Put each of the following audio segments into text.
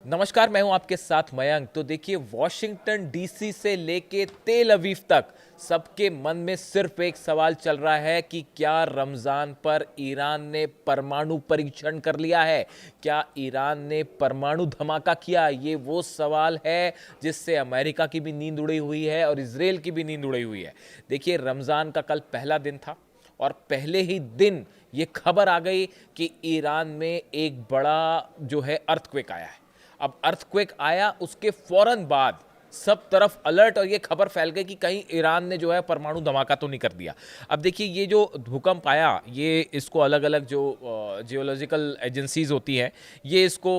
नमस्कार, मैं हूं आपके साथ मयंक। तो देखिए, वॉशिंगटन डीसी से लेके तेल अवीव तक सबके मन में सिर्फ एक सवाल चल रहा है कि क्या रमजान पर ईरान ने परमाणु परीक्षण कर लिया है, क्या ईरान ने परमाणु धमाका किया। ये वो सवाल है जिससे अमेरिका की भी नींद उड़ी हुई है और इजराइल की भी नींद उड़ी हुई है। देखिए, रमजान का कल पहला दिन था और पहले ही दिन ये खबर आ गई कि ईरान में एक बड़ा जो है अर्थक्वेक आया है। अब अर्थक्वेक आया, उसके फौरन बाद सब तरफ अलर्ट और ये खबर फैल गई कि कहीं ईरान ने जो है परमाणु धमाका तो नहीं कर दिया। अब देखिए, ये जो भूकंप आया, ये इसको अलग अलग जो जियोलॉजिकल एजेंसीज होती हैं, ये इसको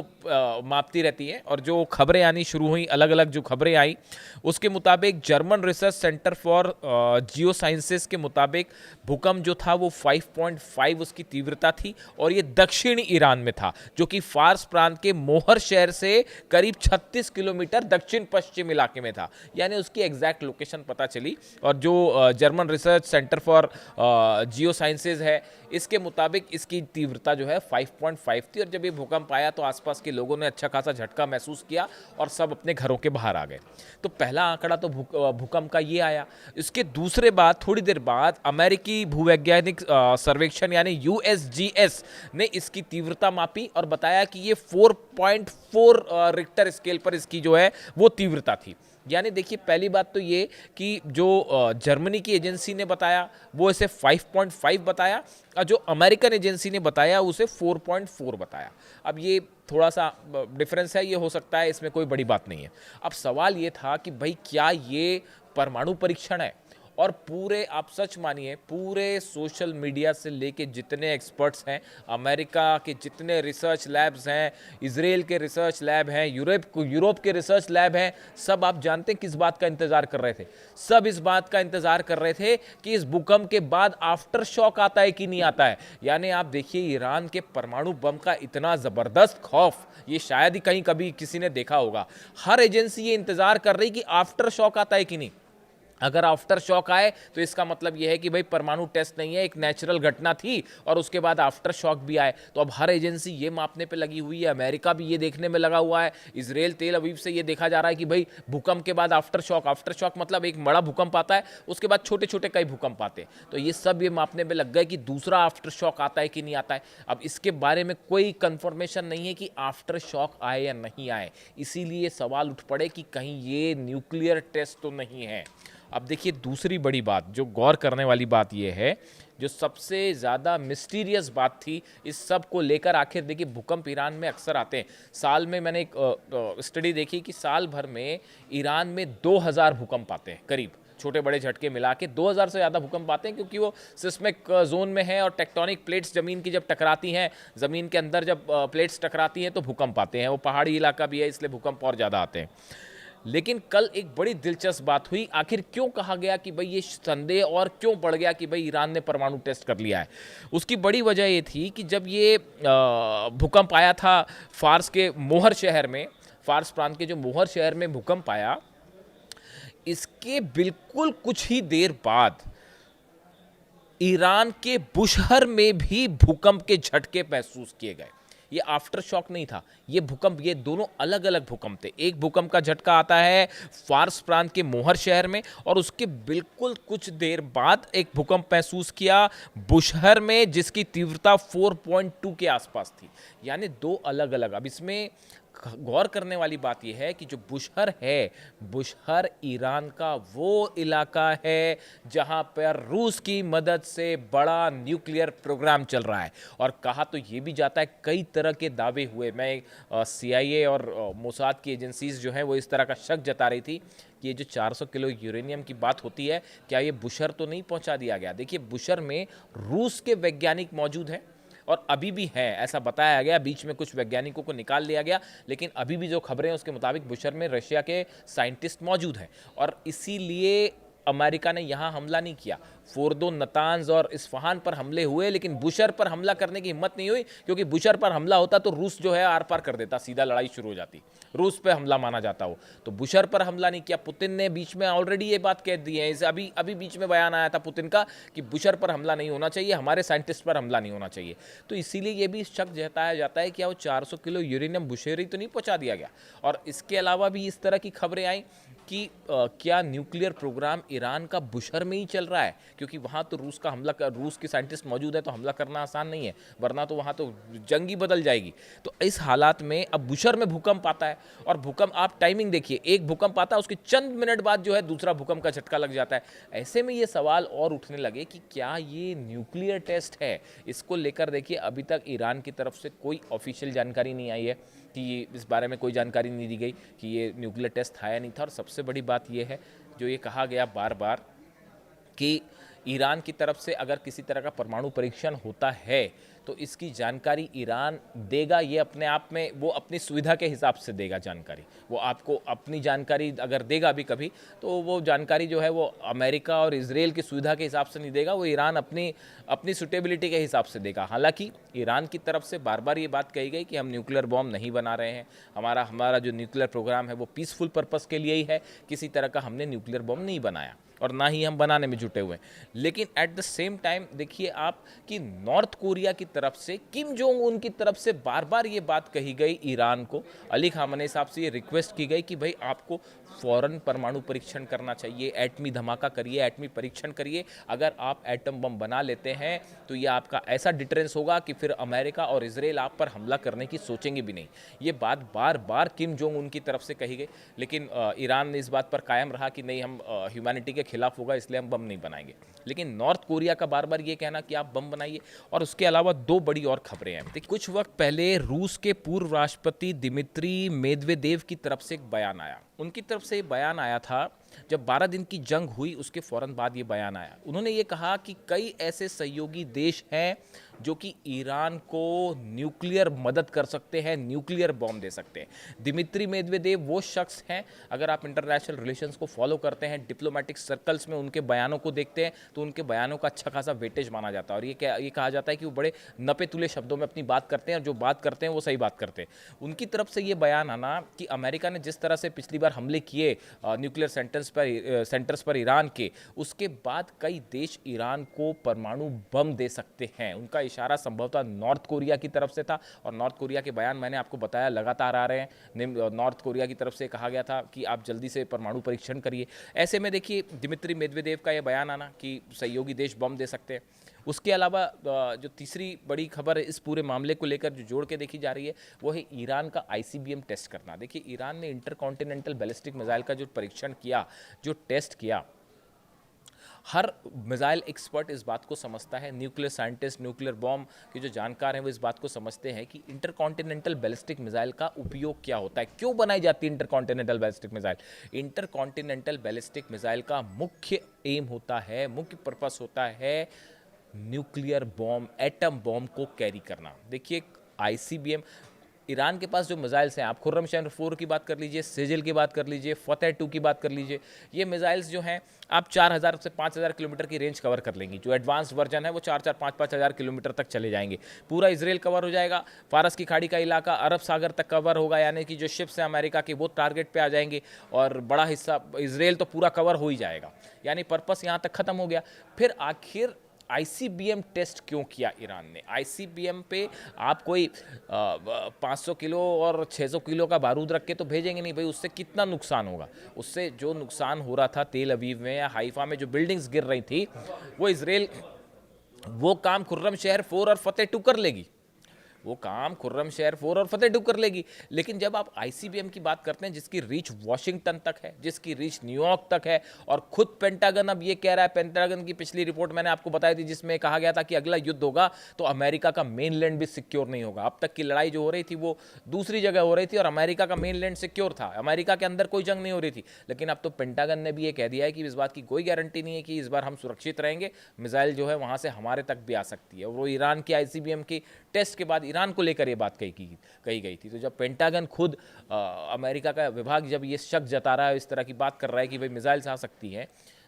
मापती रहती हैं। और जो खबरें आनी शुरू हुई, अलग अलग जो खबरें आई, उसके मुताबिक German research centre for Jio sciences के मुताबिक भूकंप जो था वो 5.5 उसकी तीव्रता थी और ये दक्षिणी ईरान में था, जो कि फार्स प्रांत के मोहर शहर से करीब 36 किलोमीटर दक्षिण पश्चिम इलाके में था। यानी उसकी एग्जैक्ट लोकेशन पता चली। और जो German research centre for Jio sciences है, इसके मुताबिक इसकी तीव्रता जो है 5.5 थी। और जब ये भूकंप आया तो आसपास के लोगों ने अच्छा खासा झटका महसूस किया और सब अपने घरों के बाहर आ गए। तो पहला आंकड़ा तो भूकंप का ये आया। इसके दूसरे बाद, थोड़ी देर बाद, अमेरिकी भूवैज्ञानिक सर्वेक्षण यानी यूएसजीएस ने इसकी तीव्रता मापी और बताया कि ये 4.4 रिक्टर स्केल पर इसकी जो है वो तीव्रता थी। यानी देखिए, पहली बात तो ये कि जो जर्मनी की एजेंसी ने बताया वो इसे 5.5 बताया और जो अमेरिकन एजेंसी ने बताया उसे 4.4 बताया। अब ये थोड़ा सा डिफरेंस है, ये हो सकता है, इसमें कोई बड़ी बात नहीं है। अब सवाल ये था कि भाई क्या ये परमाणु परीक्षण है। और पूरे, आप सच मानिए, पूरे सोशल मीडिया से लेके जितने एक्सपर्ट्स हैं, अमेरिका के जितने रिसर्च लैब्स हैं, इजराइल के रिसर्च लैब हैं, यूरोप के रिसर्च लैब हैं, सब आप जानते हैं किस बात का इंतजार कर रहे थे। सब इस बात का इंतजार कर रहे थे कि इस भूकंप के बाद आफ्टर शॉक आता है कि नहीं आता है। यानी आप देखिए, ईरान के परमाणु बम का इतना जबरदस्त खौफ ये शायद ही कहीं कभी किसी ने देखा होगा। हर एजेंसी ये इंतजार कर रही कि आफ्टर शॉक आता है कि नहीं। अगर आफ्टर शॉक आए तो इसका मतलब यह है कि भाई परमाणु टेस्ट नहीं है, एक नेचुरल घटना थी और उसके बाद आफ्टर शॉक भी आए। तो अब हर एजेंसी ये मापने पे लगी हुई है, अमेरिका भी ये देखने में लगा हुआ है, इजराइल तेल अवीव से ये देखा जा रहा है कि भाई भूकंप के बाद आफ्टर शॉक। आफ्टर शॉक मतलब एक बड़ा भूकंप आता है, उसके बाद छोटे छोटे कई भूकंप आते हैं। तो ये सब ये मापने में लग गए कि दूसरा आफ्टर शॉक आता है कि नहीं आता है। अब इसके बारे में कोई कंफर्मेशन नहीं है कि आफ्टर शॉक आए या नहीं आए, इसीलिए सवाल उठ पड़े कि कहीं ये न्यूक्लियर टेस्ट तो नहीं है। अब देखिए, दूसरी बड़ी बात, जो गौर करने वाली बात यह है, जो सबसे ज़्यादा मिस्टीरियस बात थी इस सब को लेकर, आखिर देखिए, भूकंप ईरान में अक्सर आते हैं। साल में मैंने एक स्टडी देखी कि साल भर में ईरान में 2000 भूकंप आते हैं, करीब छोटे बड़े झटके मिला के 2000 से ज़्यादा भूकंप आते हैं, क्योंकि वो सिस्मिक जोन में है और टेक्टोनिक प्लेट्स ज़मीन की जब टकराती हैं, ज़मीन के अंदर जब प्लेट्स टकराती हैं तो भूकंप आते हैं। वो पहाड़ी इलाका भी है, इसलिए भूकंप और ज़्यादा आते हैं। लेकिन कल एक बड़ी दिलचस्प बात हुई। आखिर क्यों कहा गया कि भाई ये संदेह और क्यों बढ़ गया कि भाई ईरान ने परमाणु टेस्ट कर लिया है। उसकी बड़ी वजह ये थी कि जब ये भूकंप आया था फार्स के मोहर शहर में, फार्स प्रांत के जो मोहर शहर में भूकंप आया, इसके बिल्कुल कुछ ही देर बाद ईरान के बुशहर में भी भूकंप के झटके महसूस किए गए। ये आफ्टर शॉक नहीं था, ये भूकंप, ये दोनों अलग अलग भूकंप थे। एक भूकंप का झटका आता है फार्स प्रांत के मोहर शहर में और उसके बिल्कुल कुछ देर बाद एक भूकंप महसूस किया बुशहर में, जिसकी तीव्रता 4.2 के आसपास थी। यानी दो अलग अलग। अब इसमें गौर करने वाली बात यह है कि जो बुशहर है, बुशहर ईरान का वो इलाका है जहां पर रूस की मदद से बड़ा न्यूक्लियर प्रोग्राम चल रहा है। और कहा तो ये भी जाता है, कई तरह के दावे हुए। मैं सीआईए और मोसाद की एजेंसीज जो हैं वो इस तरह का शक जता रही थी कि ये जो 400 किलो यूरेनियम की बात होती है, क्या ये बुशहर तो नहीं पहुंचा दिया गया। देखिए, बुशहर में रूस के वैज्ञानिक मौजूद हैं और अभी भी है, ऐसा बताया गया। बीच में कुछ वैज्ञानिकों को निकाल लिया गया, लेकिन अभी भी जो खबरें हैं उसके मुताबिक बुशहर में रशिया के साइंटिस्ट मौजूद हैं। और इसीलिए अमेरिका ने यहाँ हमला नहीं किया। फोर्दो, नतांज और इस्फहान पर हमले हुए, लेकिन बुशर पर हमला करने की हिम्मत नहीं हुई, क्योंकि बुशर पर हमला होता तो रूस जो है आर पार कर देता, सीधा लड़ाई शुरू हो जाती, रूस पे हमला माना जाता हो। तो बुशर पर हमला नहीं किया। पुतिन ने बीच में ऑलरेडी ये बात कह दी है, इसे अभी अभी बीच में बयान आया था पुतिन का कि बुशर पर हमला नहीं होना चाहिए, हमारे साइंटिस्ट पर हमला नहीं होना चाहिए। तो इसीलिए ये भी शक जताया जाता है कि वो 400 किलो यूरेनियम बुशेरी तो नहीं पहुंचा दिया गया। और इसके अलावा भी इस तरह की खबरें आई कि क्या न्यूक्लियर प्रोग्राम ईरान का बुशर में ही चल रहा है, क्योंकि वहाँ तो रूस के साइंटिस्ट मौजूद है, तो हमला करना आसान नहीं है, वरना तो वहाँ तो जंग ही बदल जाएगी। तो इस हालात में अब बुशर में भूकंप आता है, और भूकंप आप टाइमिंग देखिए, एक भूकंप आता है उसके चंद मिनट बाद जो है दूसरा भूकंप का झटका लग जाता है। ऐसे में ये सवाल और उठने लगे कि क्या ये न्यूक्लियर टेस्ट है। इसको लेकर देखिए अभी तक ईरान की तरफ से कोई ऑफिशियल जानकारी नहीं आई है कि इस बारे में कोई जानकारी नहीं दी गई कि ये न्यूक्लियर टेस्ट था या नहीं था। और सबसे बड़ी बात ये है जो ये कहा गया बार बार कि ईरान की तरफ से अगर किसी तरह का परमाणु परीक्षण होता है तो इसकी जानकारी ईरान देगा। ये अपने आप में वो अपनी सुविधा के हिसाब से देगा जानकारी। वो आपको अपनी जानकारी अगर देगा भी कभी, तो वो जानकारी जो है वो अमेरिका और इजराइल की सुविधा के हिसाब से नहीं देगा, वो ईरान अपनी सुटेबिलिटी के हिसाब से देगा। हालांकि ईरान की तरफ से बार बार ये बात कही गई कि हम न्यूक्लियर बॉम्ब नहीं बना रहे हैं, हमारा जो न्यूक्लियर प्रोग्राम है वो पीसफुल पर्पस के लिए ही है, किसी तरह का हमने न्यूक्लियर बॉम्ब नहीं बनाया और ना ही हम बनाने में जुटे हुए हैं। लेकिन एट द सेम टाइम देखिए आप कि नॉर्थ कोरिया की तरफ से, किम जोंग उन की तरफ से बार बार ये बात कही गई ईरान को, अली खामनेई साहब से ये रिक्वेस्ट की गई कि भाई आपको फौरन परमाणु परीक्षण करना चाहिए, एटमी धमाका करिए, एटमी परीक्षण करिए। अगर आप एटम बम बना लेते हैं तो ये आपका ऐसा डिटरेंस होगा कि फिर अमेरिका और इजराइल आप पर हमला करने की सोचेंगे भी नहीं। ये बात बार बार किम जोंग उन की तरफ से कही गई, लेकिन ईरान ने इस बात पर कायम रहा कि नहीं, हम ह्यूमैनिटी के खिलाफ होगा इसलिए हम बम नहीं बनाएंगे। लेकिन नॉर्थ कोरिया का बार बार ये कहना कि आप बम बनाइए। और उसके अलावा दो बड़ी और खबरें हैं। देखिए कुछ वक्त पहले रूस के पूर्व राष्ट्रपति दिमित्री मेदवेदेव की तरफ से एक बयान आया। उनकी तरफ से ये बयान आया था जब 12 दिन की जंग हुई, उसके फौरन बाद ये बयान आया। उन्होंने ये कहा कि कई ऐसे सहयोगी देश हैं जो कि ईरान को न्यूक्लियर मदद कर सकते हैं, न्यूक्लियर बॉम्ब दे सकते हैं। दिमित्री मेदवेदेव वो शख्स हैं, अगर आप इंटरनेशनल रिलेशंस को फॉलो करते हैं, डिप्लोमेटिक सर्कल्स में उनके बयानों को देखते हैं, तो उनके बयानों का अच्छा खासा वेटेज माना जाता है। और ये कहा जाता है कि वो बड़े नपे तुले शब्दों में अपनी बात करते हैं, और जो बात करते हैं वो सही बात करते हैं। उनकी तरफ से ये बयान आना कि अमेरिका ने जिस तरह से पिछली बार हमले किए न्यूक्लियर सेंटर्स पर ईरान के, उसके बाद कई देश ईरान को परमाणु बम दे सकते हैं। उनका इशारा संभवतः नॉर्थ कोरिया की तरफ से था, और नॉर्थ कोरिया के बयान मैंने आपको बताया लगातार आ रहे हैं। नॉर्थ कोरिया की तरफ से कहा गया था कि आप जल्दी से परमाणु परीक्षण करिए। ऐसे में देखिए दिमित्री मेदवेदेव का यह बयान आना कि सहयोगी देश बम दे सकते हैं। उसके अलावा जो तीसरी बड़ी खबर है इस पूरे मामले को लेकर जो जोड़ के देखी जा रही है वो है ईरान का आईसीबीएम टेस्ट करना। देखिए ईरान ने इंटरकॉन्टिनेंटल बैलिस्टिक मिसाइल का जो परीक्षण किया, जो टेस्ट किया, हर मिसाइल एक्सपर्ट इस बात को समझता है, न्यूक्लियर साइंटिस्ट, न्यूक्लियर बॉम्ब के जो जानकार हैं वो इस बात को समझते हैं कि इंटरकॉन्टिनेंटल बैलिस्टिक मिसाइल का उपयोग क्या होता है, क्यों बनाई जाती है intercontinental ballistic missile. Intercontinental ballistic missile का मुख्य एम होता है, मुख्य पर्पस होता है न्यूक्लियर बॉम्ब, एटम बॉम्ब को कैरी करना। देखिए आईसीबीएम, ईरान के पास जो मिसाइल्स हैं, आप खुर्रमशहर 4 की बात कर लीजिए, सेजल की बात कर लीजिए, फतेह 2 की बात कर लीजिए, ये मिसाइल्स जो हैं आप 4000 से 5000 किलोमीटर की रेंज कवर कर लेंगी। जो एडवांस वर्जन है वो 4-4, 5-5 हज़ार किलोमीटर तक चले जाएंगे। पूरा इजराइल कवर हो जाएगा, फारस की खाड़ी का इलाका, अरब सागर तक कवर होगा, यानी कि जो शिप्स हैं अमेरिका की वो टारगेट पे आ जाएंगे, और बड़ा हिस्सा इजराइल तो पूरा कवर हो ही जाएगा। यानी पर्पस यहाँ तक खत्म हो गया। फिर आखिर आईसीबीएम टेस्ट क्यों किया ईरान ने? आईसीबीएम पे आप कोई 500 किलो और 600 किलो का बारूद रख के तो भेजेंगे नहीं भाई, उससे कितना नुकसान होगा। उससे जो नुकसान हो रहा था तेल अवीव में या हाइफा में जो बिल्डिंग्स गिर रही थी, वो इजराइल वो काम खुर्रमशहर 4 और फतेह 2 कर लेगी, वो काम खुर्रमशहर 4 और फतेह 2 कर लेगी। लेकिन जब आप आईसीबीएम की बात करते हैं जिसकी रीच वॉशिंगटन तक है, जिसकी रीच न्यूयॉर्क तक है, और खुद पेंटागन अब ये कह रहा है, पेंटागन की पिछली रिपोर्ट मैंने आपको बताई थी जिसमें कहा गया था कि अगला युद्ध होगा तो अमेरिका का मेनलैंड भी सिक्योर नहीं होगा। अब तक की लड़ाई जो हो रही थी वो दूसरी जगह हो रही थी और अमेरिका का मेनलैंड सिक्योर था, अमेरिका के अंदर कोई जंग नहीं हो रही थी। लेकिन अब तो पेंटागन ने भी ये कह दिया है कि इस बात की कोई गारंटी नहीं है कि इस बार हम सुरक्षित रहेंगे, मिसाइल जो है वहां से हमारे तक भी आ सकती है। और वो ईरान की आईसीबीएम की टेस्ट के बाद ईरान को लेकर ये बात कही गई थी। तो जब पेंटागन खुद अमेरिका का विभाग जब ये शक जता रहा है, इस तरह की बात कर रहा है कि भाई मिसाइल्स आ सकती हैं,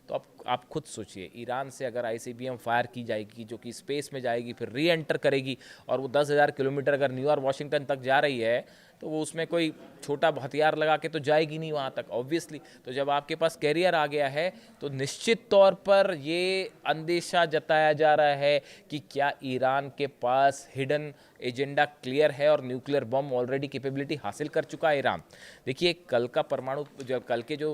तो अब आप खुद सोचिए, ईरान से अगर आईसीबीएम फायर की जाएगी जो कि स्पेस में जाएगी, फिर री एंटर करेगी, और वो 10,000 किलोमीटर अगर न्यूयॉर्क वाशिंगटन तक जा रही है, तो वो उसमें कोई छोटा हथियार लगा के तो जाएगी नहीं वहाँ तक ऑब्वियसली। तो जब आपके पास कैरियर आ गया है तो निश्चित तौर पर ये अंदेशा जताया जा रहा है कि क्या ईरान के पास हिडन एजेंडा क्लियर है और न्यूक्लियर बम ऑलरेडी कैपेबिलिटी हासिल कर चुका है ईरान। देखिए, कल का परमाणु, जब कल के जो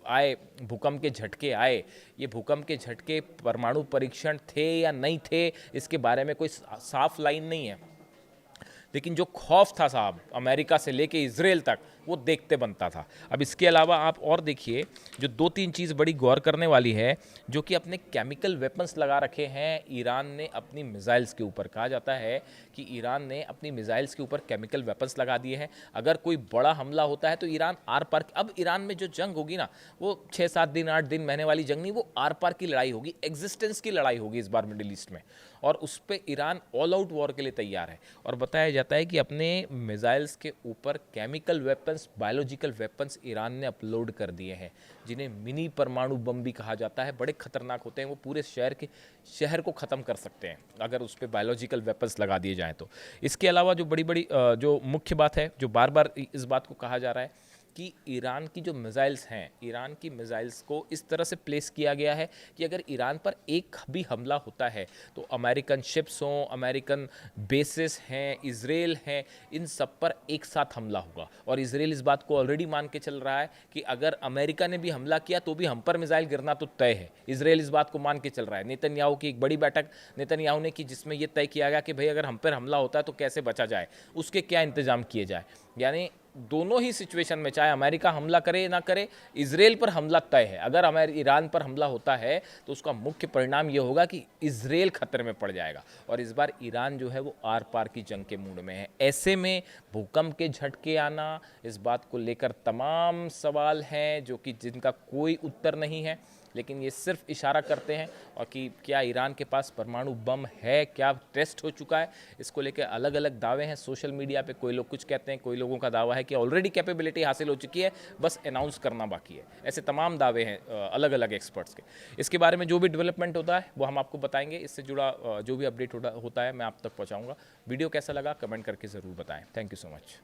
आए भूकंप के झटके आए, ये भूकंप के झटके परमाणु परीक्षण थे या नहीं थे, इसके बारे में कोई साफ लाइन नहीं है, लेकिन जो खौफ था साहब अमेरिका से लेके इजराइल तक, वो देखते बनता था। अब इसके अलावा आप और देखिए, जो 2-3 चीज़ बड़ी गौर करने वाली है, जो कि अपने केमिकल वेपन्स लगा रखे हैं ईरान ने अपनी मिसाइल्स के ऊपर। कहा जाता है कि ईरान ने अपनी मिसाइल्स के ऊपर केमिकल वेपन्स लगा दिए हैं। अगर कोई बड़ा हमला होता है तो ईरान आर पार, अब ईरान में जो जंग होगी ना, वो 6-7 दिन 8 दिन महीने वाली जंग नहीं, वो आर पार की लड़ाई होगी, एग्जिस्टेंस की लड़ाई होगी इस बार मिडिल ईस्ट में, और उस पर ईरान ऑल आउट वॉर के लिए तैयार है। और बताया जाता है कि अपने मिसाइल्स के ऊपर chemical weapons, biological weapons Iran ने अपलोड कर दिए हैं, जिन्हें मिनी परमाणु बम भी कहा जाता है। बड़े खतरनाक होते हैं, वो पूरे शहर को ख़त्म कर सकते हैं अगर उस पर बायोलॉजिकल वेपन्स लगा दिए जाएँ तो। इसके अलावा जो बड़ी बड़ी जो मुख्य बात है, जो बार बार इस बात को कहा जा रहा है कि ईरान की जो मिसाइल्स हैं, ईरान की मिसाइल्स को इस तरह से प्लेस किया गया है कि अगर ईरान पर एक भी हमला होता है तो अमेरिकन शिप्स हों, अमेरिकन बेसिस हैं, इजराइल हैं, इन सब पर एक साथ हमला होगा। और इजराइल इस बात को ऑलरेडी मान के चल रहा है कि अगर अमेरिका ने भी हमला किया तो भी हम पर मिसाइल गिरना तो तय है। इजराइल इस बात को मान के चल रहा है। नेतन्याहू की एक बड़ी बैठक नेतन्याहू ने की, जिसमें यह तय किया गया कि भाई अगर हम पर हमला होता है तो कैसे बचा जाए, उसके क्या इंतजाम किए जाए। यानी दोनों ही सिचुएशन में, चाहे अमेरिका हमला करे ना करे, इजराइल पर हमला तय है। अगर ईरान पर हमला होता है तो उसका मुख्य परिणाम यह होगा कि इजराइल खतरे में पड़ जाएगा। और इस बार ईरान जो है वो आर पार की जंग के मूड में है। ऐसे में भूकंप के झटके आना, इस बात को लेकर तमाम सवाल हैं जो कि जिनका कोई उत्तर नहीं है, लेकिन ये सिर्फ इशारा करते हैं। और कि क्या ईरान के पास परमाणु बम है, क्या टेस्ट हो चुका है, इसको लेकर अलग अलग दावे हैं सोशल मीडिया पे। कोई लोग कुछ कहते हैं, कोई लोगों का दावा है कि ऑलरेडी कैपेबिलिटी हासिल हो चुकी है, बस अनाउंस करना बाकी है। ऐसे तमाम दावे हैं अलग अलग एक्सपर्ट्स के। इसके बारे में जो भी डेवलपमेंट होता है वो हम आपको बताएंगे। इससे जुड़ा जो भी अपडेट होता है मैं आप तक पहुँचाऊँगा। वीडियो कैसा लगा कमेंट करके ज़रूर बताएँ। Thank you so much.